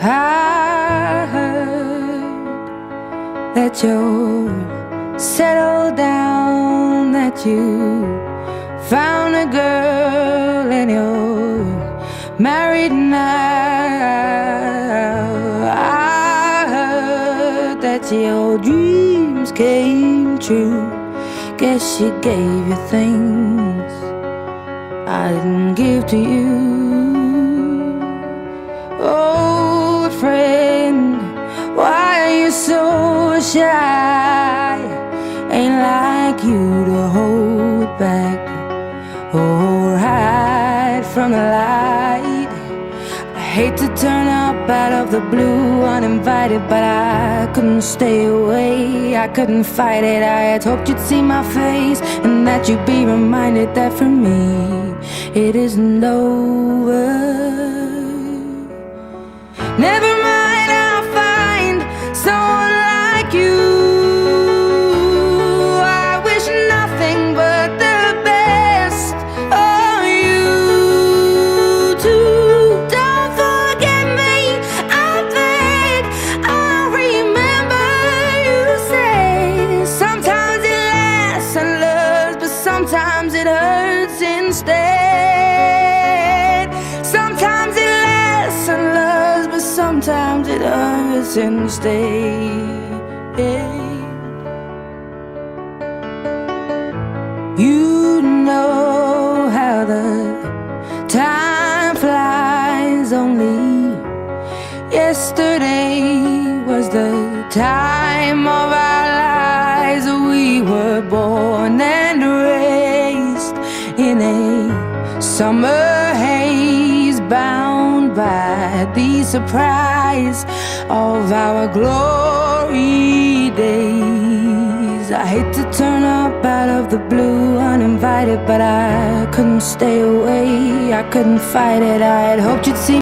I heard that you're settled down, that you found a girl and you're married now. I heard that your dreams came true. Guess she gave you things I didn't give to you. Oh, friend, why are you so shy? Ain't like you to hold back or hide from the light. I hate to turn up out of the blue uninvited, but I couldn't stay away, I couldn't fight it. I had hoped you'd see my face and that you'd be reminded that for me it isn't over. Never mind, I'll find someone like you. I wish nothing but the best of you too. Don't forget me, I beg. I remember you say sometimes it lasts and loves, but sometimes it hurts instead. Sometimes it lasts and loves, but sometimes it hurts instead. You know how the time flies. Only yesterday was the time of our lives. We were born and raised in a summer haze, bound by the surprise of our glory days. I hate to turn up out of the blue uninvited, but I couldn't stay away, I couldn't fight it. I had hoped you'd see